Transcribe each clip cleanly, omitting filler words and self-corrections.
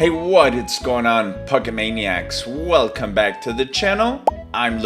Hey, what is going on, Pokemaniacs? Welcome back to the channel. I'm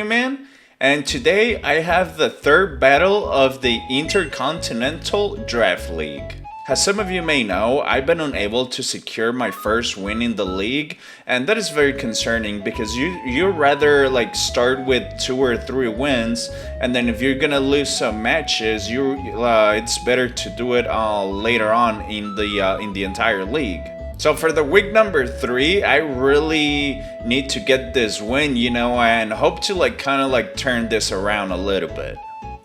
Man, and today I have the third battle of the Intercontinental Draft League. As some of you may know, I've been unable to secure my first win in the league, and that is very concerning because you rather like start with 2 or 3 wins, and then if you're gonna lose some matches, it's better to do it later on in the entire league. So for the week number 3, I really need to get this win, and hope to kind of turn this around a little bit.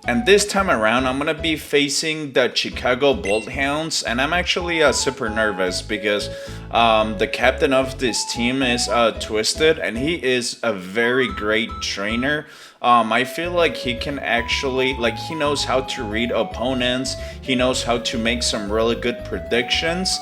And this time around, I'm gonna be facing the Chicago Bloodhounds, and I'm actually super nervous because the captain of this team is Twisted, and he is a very great trainer. I feel like he can actually, he knows how to read opponents, he knows how to make some really good predictions,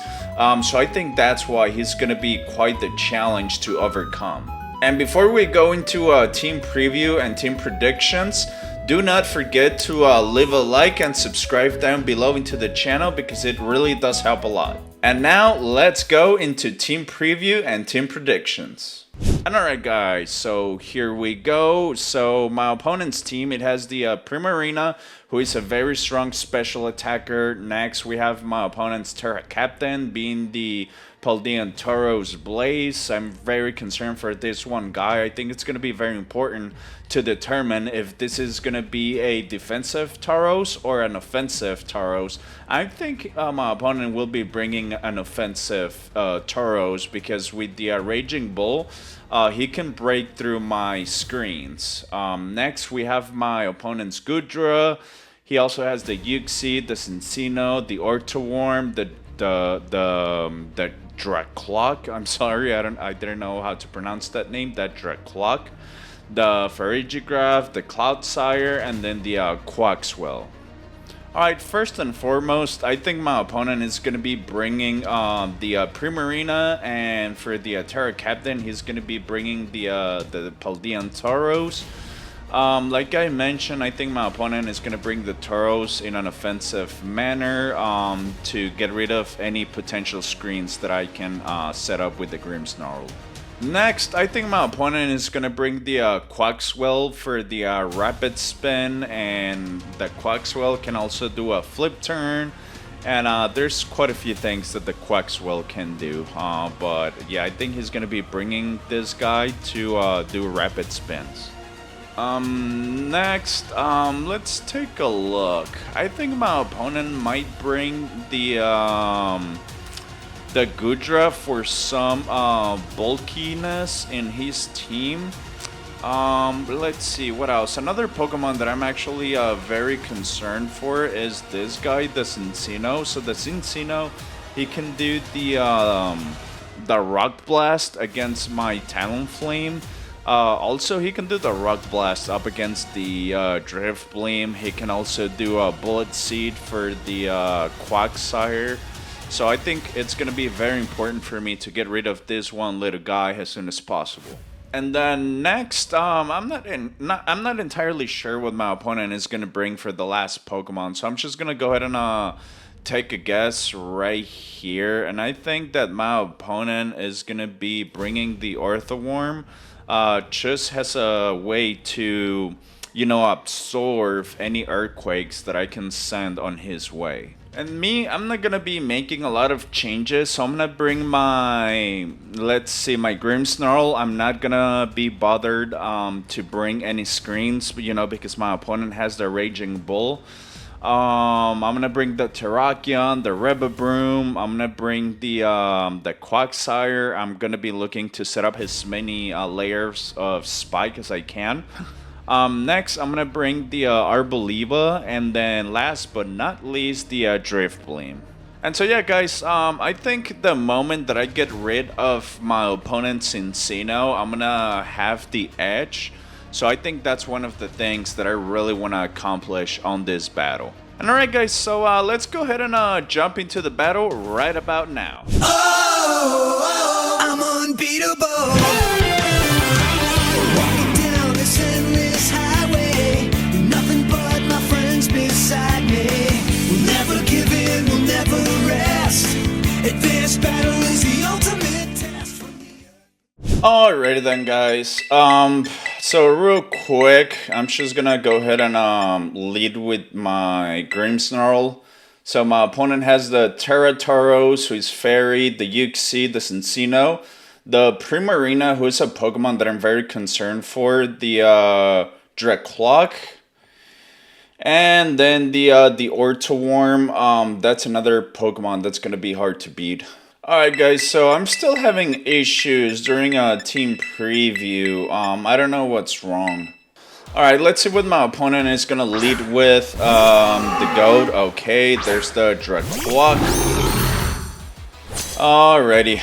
so I think that's why he's gonna be quite the challenge to overcome. And before we go into team preview and team predictions, do not forget to leave a like and subscribe down below into the channel because it really does help a lot. And now let's go into team preview and team predictions. And alright guys, so here we go. So my opponent's team, it has the Primarina, who is a very strong special attacker. Next we have my opponent's Terra Captain being the Paldean Tauros Blaze. I'm very concerned for this one guy. I think it's going to be very important to determine if this is going to be a defensive Tauros or an offensive Tauros. I think my opponent will be bringing an offensive Tauros because with the Raging Bull, he can break through my screens. Next we have my opponent's Goodra. He also has the Uxie, the Cincino, the Ortoworm, the Dracloak. I'm sorry, I didn't know how to pronounce that name. That Dracloak, the Farigiraf, the Cloudsire, and then the Quaxwell. Alright, first and foremost, I think my opponent is going to be bringing the Primarina, and for the Terra Captain, he's going to be bringing the Paldean Tauros. Like I mentioned, I think my opponent is going to bring the Tauros in an offensive manner to get rid of any potential screens that I can set up with the Grimmsnarl. Next, I think my opponent is going to bring the Quaxwell for the Rapid Spin, and the Quaxwell can also do a Flip Turn, and there's quite a few things that the Quaxwell can do, but yeah, I think he's going to be bringing this guy to do Rapid Spins. Next, let's take a look. I think my opponent might bring the Goodra for some bulkiness in his team. Let's see, what else? Another Pokemon that I'm actually very concerned for is this guy, the Cincino. So the Cincino, he can do the Rock Blast against my Talonflame. Also, he can do the Rock Blast up against the Drifblim. He can also do a Bullet Seed for the Quagsire. So I think it's going to be very important for me to get rid of this one little guy as soon as possible. And then next, I'm not entirely sure what my opponent is going to bring for the last Pokemon. So I'm just going to go ahead and take a guess right here. And I think that my opponent is going to be bringing the Orthoworm. Just has a way to, absorb any earthquakes that I can send on his way. And me, I'm not gonna be making a lot of changes, so I'm gonna bring my, my Grimmsnarl. I'm not gonna be bothered to bring any screens, because my opponent has the Raging Bull. I'm gonna bring the Terrakion, the Revavroom. I'm gonna bring the Quagsire. I'm gonna be looking to set up as many layers of spike as I can. Next, I'm gonna bring the Arboliva, and then last but not least, the Drifblim. And so yeah, guys, I think the moment that I get rid of my opponent's Cincino, I'm gonna have the edge. So I think that's one of the things that I really want to accomplish on this battle. And alright guys, so let's go ahead and jump into the battle right about now. Oh, I'm unbeatable. Walking down this endless highway, nothing but my friends beside me. We'll never give in, we'll never rest. Advanced battle is the ultimate. Alrighty then, guys. So real quick, I'm just gonna go ahead and lead with my Grimmsnarl. So my opponent has the Terratauros, who is Fairy, the Uxie, the Cincino, the Primarina, who is a Pokemon that I'm very concerned for, the Dreclock, and then the Ortoworm. That's another Pokemon that's gonna be hard to beat. Alright guys, so I'm still having issues during a team preview. I don't know what's wrong. Alright, let's see what my opponent is gonna lead with. The Goat. Okay, there's the Dreclock. Alrighty.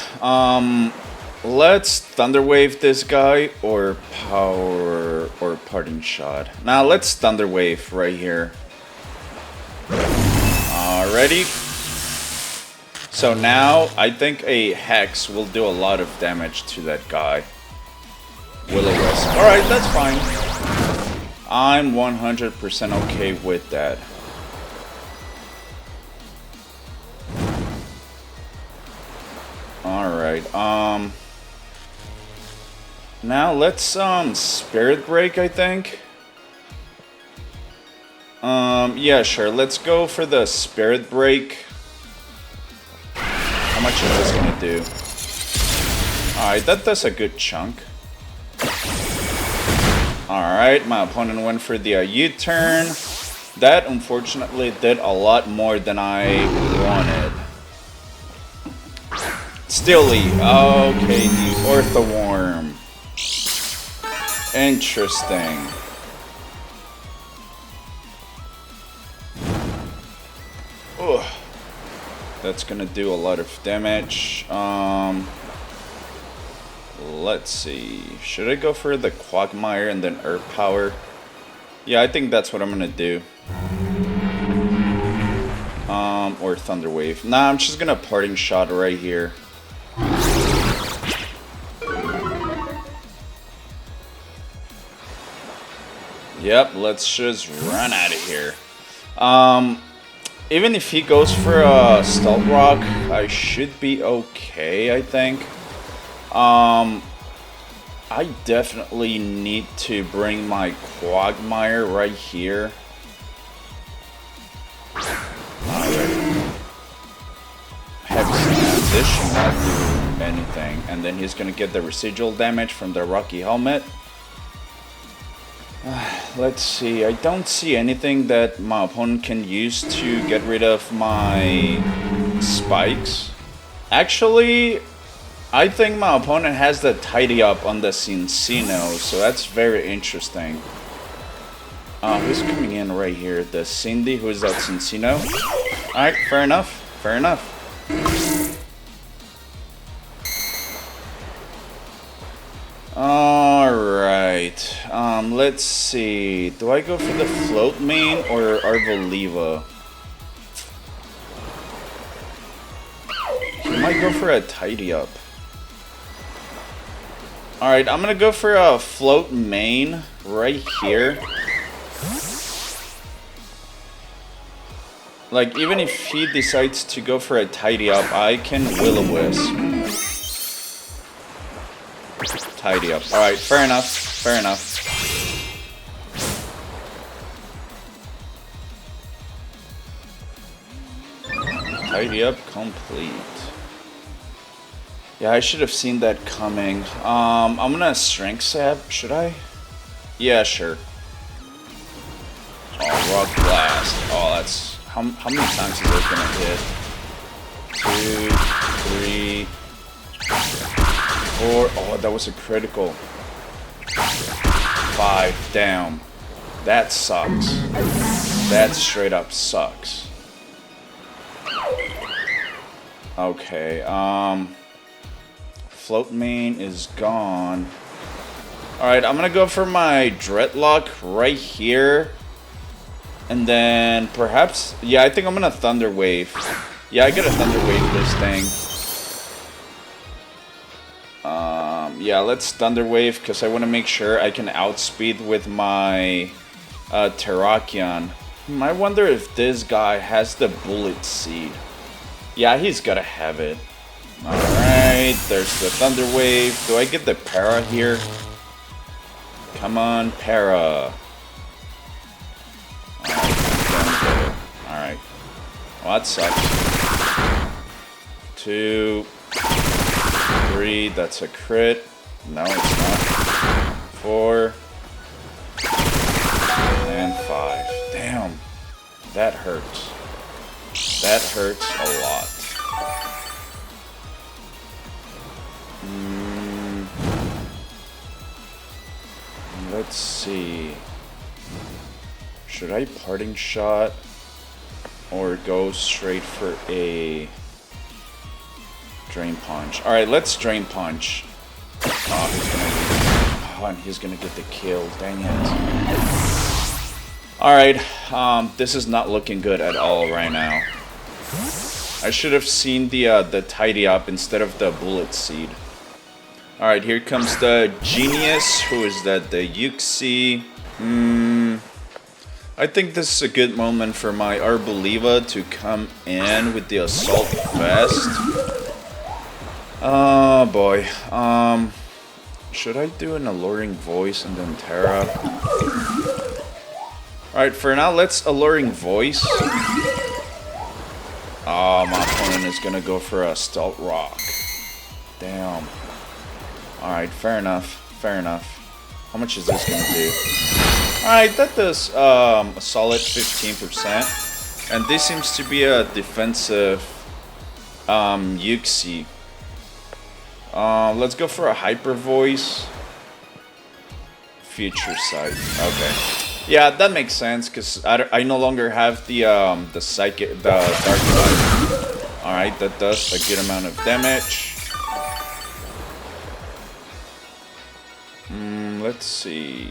Let's Thunder Wave this guy or Power or Parting Shot. Now let's Thunder Wave right here. Alrighty. So now I think a Hex will do a lot of damage to that guy. Will-O-Wisp. Alright, that's fine. I'm 100% okay with that. Alright, now let's Spirit Break, I think. Yeah, sure. Let's go for the Spirit Break. How much is this gonna do? Alright, that does a good chunk. Alright, my opponent went for the U-turn. That unfortunately did a lot more than I wanted. Steely. Okay, the Orthoworm. Interesting. Ugh. That's gonna do a lot of damage. Let's see. Should I go for the Quagmire and then Earth Power? Yeah, I think that's what I'm gonna do. Or Thunder Wave. Nah, I'm just gonna Parting Shot right here. Yep, let's just run out of here. Even if he goes for a Stealth Rock, I should be okay, I think. I definitely need to bring my Quagmire right here. Alright. Hex Snap. This should not do anything. And then he's gonna get the residual damage from the Rocky Helmet. Let's see. I don't see anything that my opponent can use to get rid of my spikes. Actually, I think my opponent has the Tidy Up on the Cincino, so that's very interesting. Who's coming in right here? The Cindy, who is that Cincino? Alright, fair enough. Fair enough. Alright. Let's see. Do I go for the Float Mane or Arvoliva? He might go for a Tidy Up. Alright, I'm gonna go for a Float Mane right here. Like, even if he decides to go for a Tidy Up, I can Will-O-Wisp. Tidy Up. Alright, fair enough. Fair enough. Tidy Up complete. Yeah, I should have seen that coming. I'm gonna Strength Sap, should I? Yeah, sure. Oh, Rock Blast. Oh, that's... How many times is it gonna hit? 2, 3, 4... Oh, that was a critical. 5 down. That sucks. That straight up sucks. Okay, Float Mane is gone. Alright, I'm gonna go for my Dreadlock right here. And then perhaps... Yeah, I think I'm gonna Thunder Wave. Yeah, I gotta Thunder Wave this thing. Yeah, let's Thunder Wave because I want to make sure I can outspeed with my Terrakion. I wonder if this guy has the Bullet Seed. Yeah, he's gotta have it. Alright. Alright, there's the Thunder Wave. Do I get the Para here? Come on, Para. Alright. Well, that sucks. 2, 3, that's a crit. No, it's not. 4. And 5. Damn. That hurts. That hurts a lot. Let's see. Should I parting shot or go straight for a drain punch? Alright, let's drain punch. Oh, he's gonna get the kill. Dang it. Alright, this is not looking good at all right now. I should have seen the tidy up instead of the bullet seed. Alright, here comes the genius. Who is that? The Yuxi. I think this is a good moment for my Arboliva to come in with the assault vest. Oh boy. Should I do an alluring voice and then Terra? Alright, for now let's alluring voice. Oh, my opponent is gonna go for a stealth rock. Damn. Alright, fair enough. Fair enough. How much is this gonna do? Alright, that does a solid 15%. And this seems to be a defensive Yuxi. Let's go for a hyper voice. Future sight. Okay. Yeah, that makes sense because I no longer have the psychic, the dark side. All right, that does a good amount of damage. Let's see.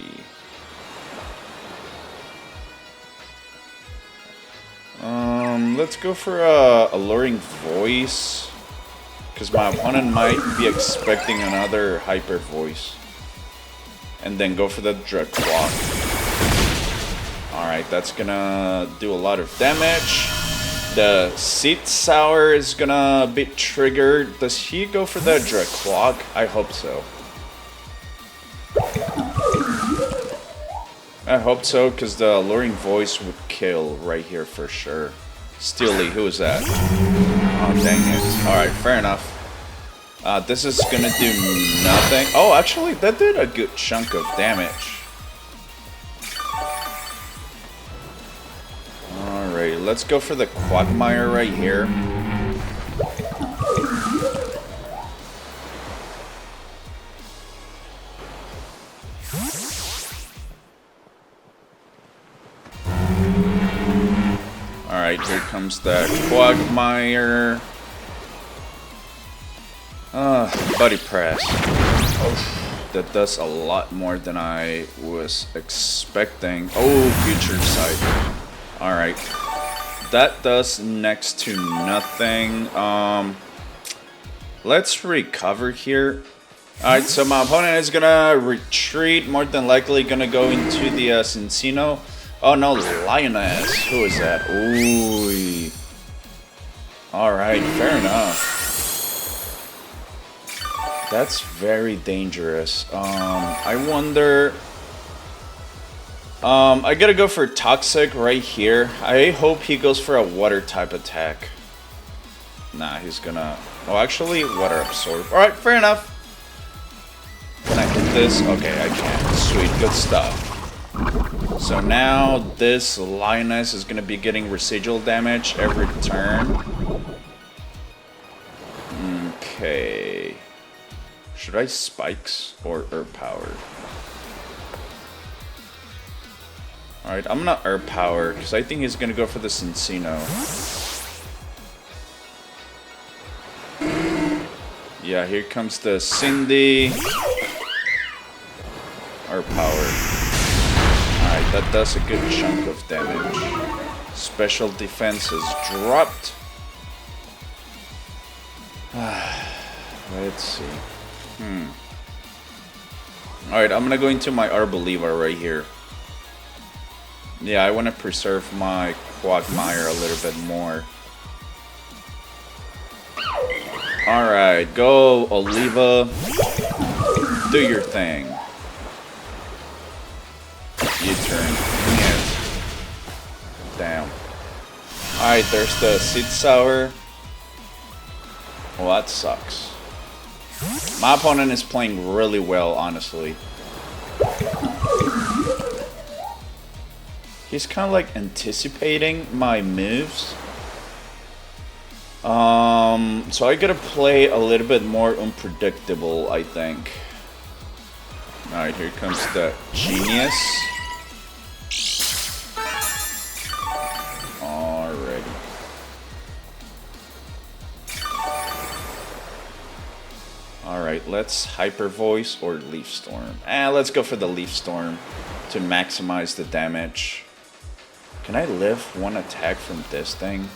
Let's go for a alluring voice because my opponent might be expecting another hyper voice, and then go for the Dread Clock. Alright, that's gonna do a lot of damage. The Seed Sour is gonna be triggered. Does he go for the Dread Clock? I hope so. I hope so, because the alluring voice would kill right here for sure. Steely, who is that? Oh, dang it. Alright, fair enough. This is gonna do nothing. Oh, actually, that did a good chunk of damage. Alright, let's go for the Quagmire right here. Alright, here comes the Quagmire. Body press. Oh, that does a lot more than I was expecting. Oh, future sight. Alright. That does next to nothing. Let's recover here. Alright, so my opponent is gonna retreat. More than likely gonna go into the Cincino. Oh no, Lioness. Who is that? Ooh. Alright, fair enough. That's very dangerous. I wonder... I gotta go for Toxic right here. I hope he goes for a water type attack. Nah, he's gonna... Oh, actually, Water Absorb. Alright, fair enough. Can I hit this? Okay, I can. Sweet, good stuff. So now this Lioness is gonna be getting residual damage every turn. Okay. Should I Spikes or Herb Power? Alright, I'm gonna Herb Power because I think he's gonna go for the Cincino. Yeah, here comes the Cindy. Herb Power. Alright, that does a good chunk of damage. Special defense is dropped. Let's see. Alright, I'm gonna go into my Arboliva right here. Yeah, I want to preserve my Quagmire a little bit more. Alright, go Oliva. Do your thing. U-turn. Yes. Damn. Alright, there's the Seed Sour. Well, that sucks. My opponent is playing really well, honestly. He's kind of like anticipating my moves. So I gotta play a little bit more unpredictable, I think. Alright, here comes the Genius. Alrighty. Alright, let's Hyper Voice or Leaf Storm. Let's go for the Leaf Storm to maximize the damage. Can I live one attack from this thing?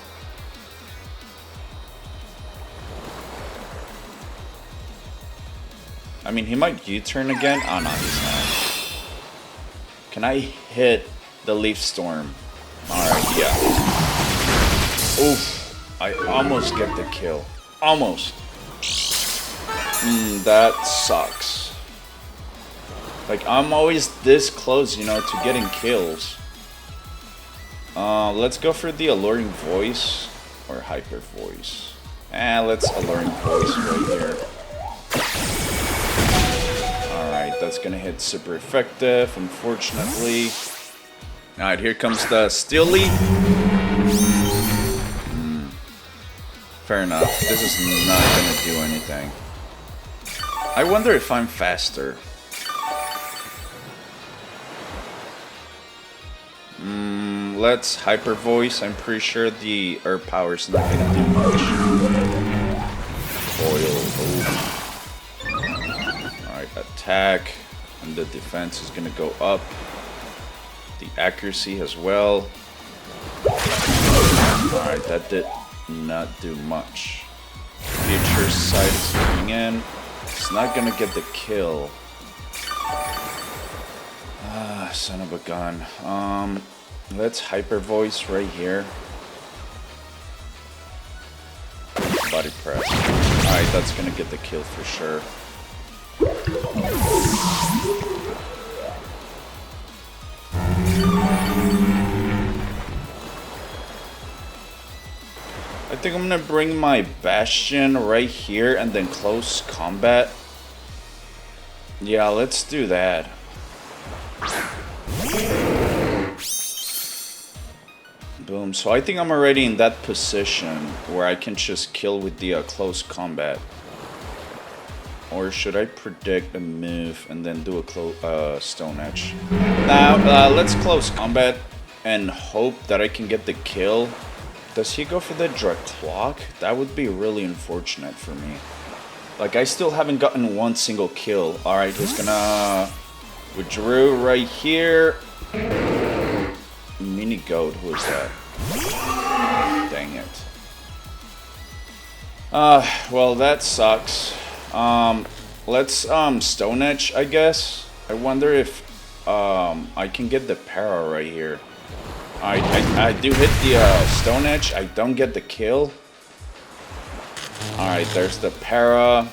I mean, he might U-turn again. Oh, no, he's not. Can I hit the Leaf Storm? Alright, yeah. Oof. I almost get the kill. Almost. That sucks. Like, I'm always this close, you know, to getting kills. Let's go for the Alluring Voice or Hyper Voice. Let's Alluring Voice right here. Alright, that's gonna hit super effective, unfortunately. Alright, here comes the Steel Leaf. Fair enough. This is not gonna do anything. I wonder if I'm faster. Let's Hyper Voice. I'm pretty sure the Herb Power's not gonna do much. Foil. Alright, attack. And the defense is gonna go up. The accuracy as well. Alright, that did not do much. Future Sight is coming in. It's not gonna get the kill. Son of a gun. Let's Hyper Voice right here. Body press. Alright, that's gonna get the kill for sure. I think I'm gonna bring my Bastion right here and then close combat. Yeah, let's do that. Boom. So I think I'm already in that position where I can just kill with the close combat. Or should I predict a move and then do a Stone Edge? Now, let's close combat and hope that I can get the kill. Does he go for the Dracloak? That would be really unfortunate for me. Like, I still haven't gotten one single kill. Alright, he's gonna withdraw right here. Mini Goat, who is that? Dang it. Well, that sucks. Let's Stone Edge, I guess. I wonder if I can get the para right here. I do hit the Stone Edge. I don't get the kill. Alright, there's the para.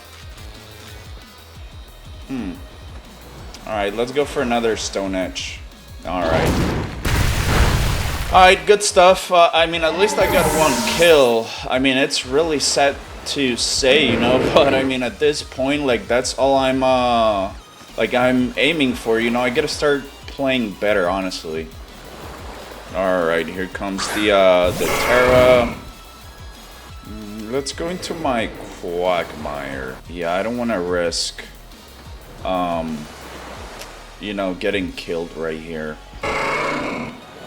Alright, let's go for another Stone Edge. Alright. Alright, good stuff. I mean, at least I got one kill. I mean, it's really sad to say, you know, but I mean, at this point, like, that's all I'm aiming for, you know. I gotta start playing better, honestly. Alright, here comes the Terra. Let's go into my Quagmire. Yeah, I don't want to risk, you know, getting killed right here.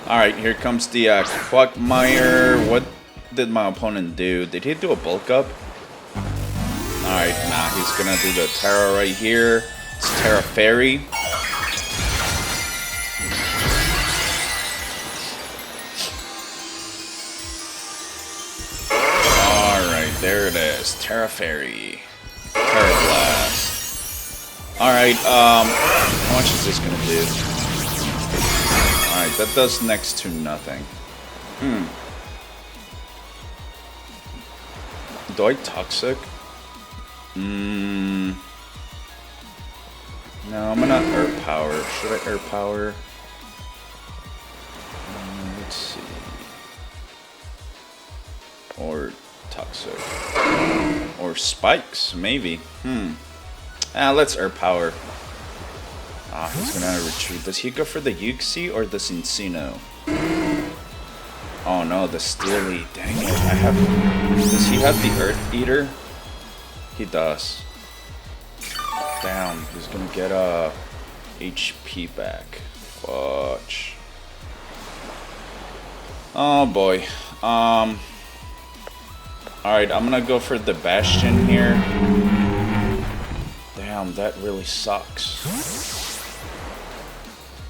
Alright, here comes the Quagmire. What did my opponent do? Did he do a bulk up? Alright, nah, he's gonna do the Terra right here. It's Terra Fairy. Alright, there it is. Terra Fairy. Terra Blast. Alright, how much is this gonna do? Alright, that does next to nothing. Do I Toxic? No, I'm gonna Earth Power. Should I Earth Power? Let's see. Or Toxic. Or Spikes, maybe. Let's Earth Power. He's gonna retreat. Does he go for the Yuxi or the Cincino? Oh no, the Steely. Dang it, Does he have the Earth Eater? He does. Damn, he's gonna get HP back. Fudge. Oh boy. Alright, I'm gonna go for the Bastion here. Damn, that really sucks.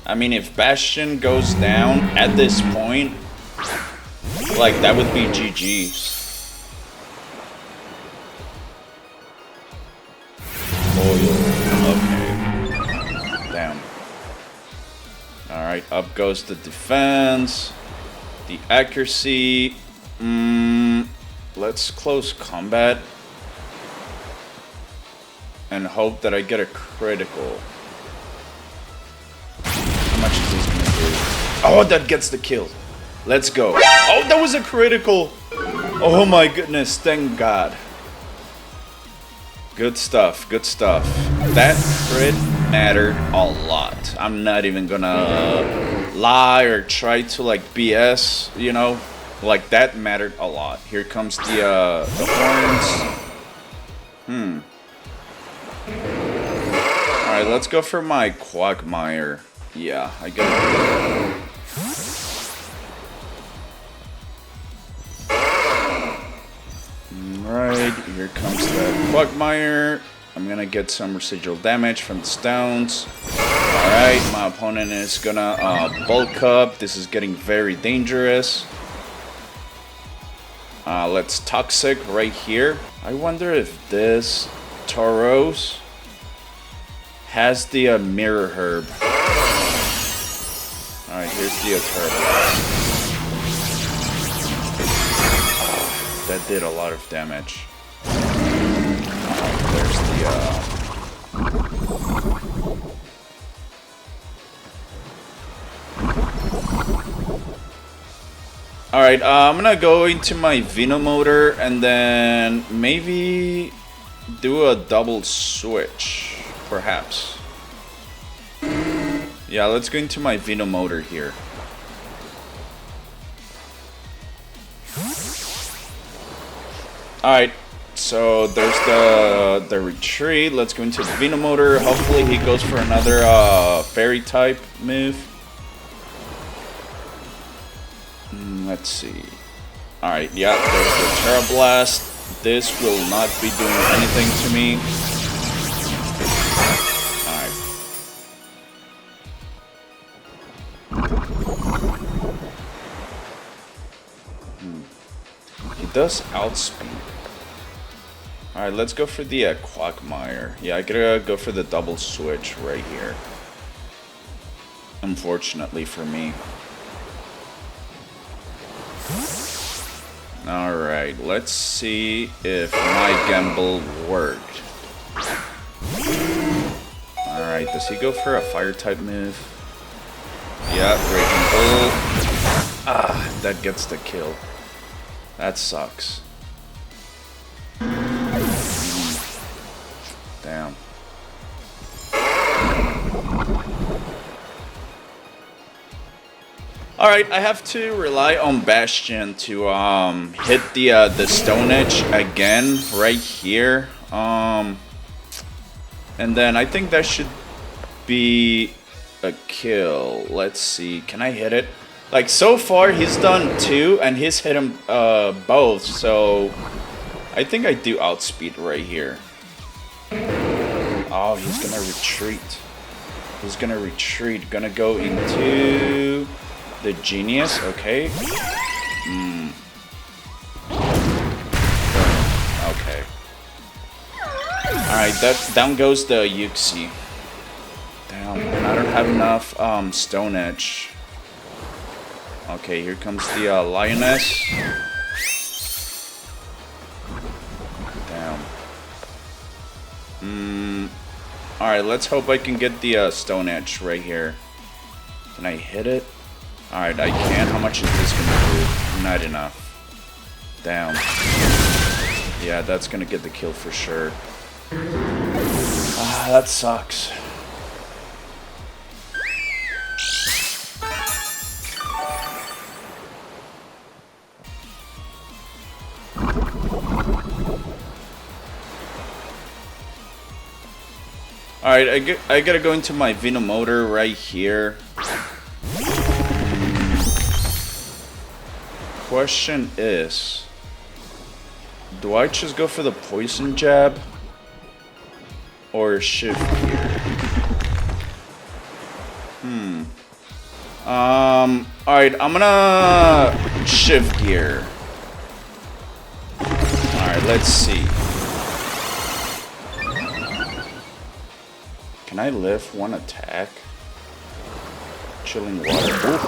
I mean, if Bastion goes down at this point, like, that would be GG's. Okay. Damn. Alright, up goes the defense. The accuracy. Let's close combat. And hope that I get a critical. How much is this gonna do? Oh, that gets the kill. Let's go. Oh, that was a critical. Oh my goodness, thank God. Good stuff, good stuff. That crit mattered a lot. I'm not even gonna lie or try to like BS, you know? Like, that mattered a lot. Here comes the horns. Alright, let's go for my Quagmire. Yeah, I gotta do that. Alright, here comes the Quagmire. I'm gonna get some residual damage from the stones. Alright, my opponent is gonna bulk up. This is getting very dangerous. Let's Toxic right here. I wonder if this Tauros has the Mirror Herb. Alright, here's the Herb. That did a lot of damage. There's the Alright, I'm gonna go into my Venomotor and then maybe do a double switch, perhaps. Yeah, let's go into my Venomotor here. Alright, so there's the retreat. Let's go into the Venomotor. Hopefully he goes for another fairy type move. Let's see. Alright, yeah, there's the Terra Blast. This will not be doing anything to me. Alright. He does outspeed. Alright, let's go for the Quagmire. Yeah, I gotta go for the double switch right here. Unfortunately for me. Alright, let's see if my gamble worked. Alright, does he go for a fire type move? Yeah, Breaking Bull. That gets the kill. That sucks. Damn. Alright, I have to rely on Bastion to hit the Stone Edge again right here. And then I think that should be a kill. Let's see, can I hit it? Like, so far he's done 2 and he's hit him both, so I think I do outspeed right here. Oh, he's gonna retreat. He's gonna retreat, gonna go into the Genius, okay. Okay. Alright, that down goes the Yuxi. Damn, and I don't have enough Stone Edge. Okay, here comes the Lioness. Damn. Alright, let's hope I can get the Stone Edge right here. Can I hit it? Alright, I can. How much is this gonna do? Not enough. Damn. Yeah, that's gonna get the kill for sure. Ah, that sucks. Alright, I gotta go into my Venomotor right here. Question is, do I just go for the Poison Jab or Shift Gear? Alright, I'm gonna Shift Gear. Alright, let's see. Can I lift one attack? Chilling Water. Ooh.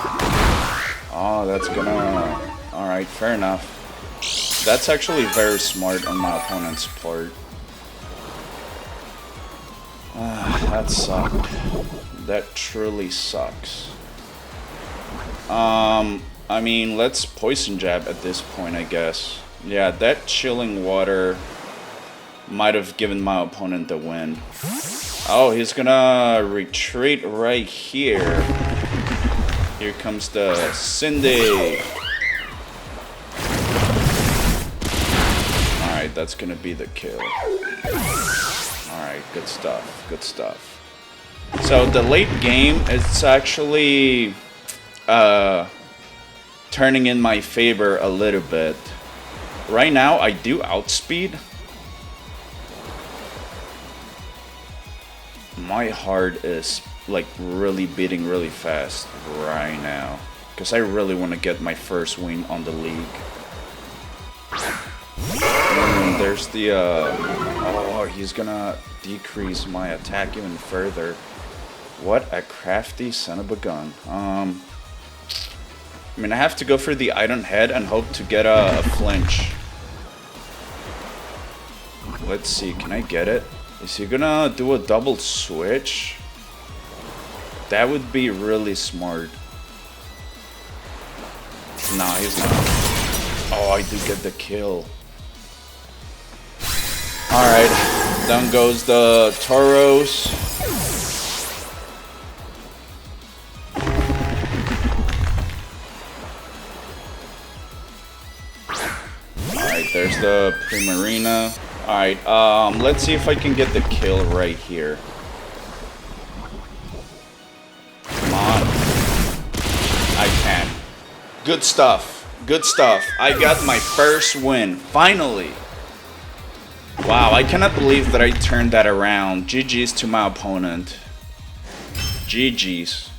Oh, that's gonna... Alright, fair enough. That's actually very smart on my opponent's part. That sucked. That truly sucks. I mean, let's Poison Jab at this point, I guess. Yeah, that Chilling Water might have given my opponent the win. Oh, he's gonna retreat right here. Here comes the Cindy. Alright, that's gonna be the kill. Alright, good stuff, good stuff. So the late game, it's actually turning in my favor a little bit. Right now, I do outspeed. My heart is like really beating really fast right now. Because I really want to get my first win on the league. And there's the, oh, he's gonna decrease my attack even further. What a crafty son of a gun. I mean, I have to go for the Iron Head and hope to get a flinch. Let's see, can I get it? Is he gonna do a double switch? That would be really smart. Nah, he's not. Oh, I do get the kill. Alright, down goes the Tauros. Alright, there's the Primarina. Alright, let's see if I can get the kill right here. Come on. I can. Good stuff. Good stuff. I got my first win. Finally. Wow, I cannot believe that I turned that around. GG's to my opponent. GG's.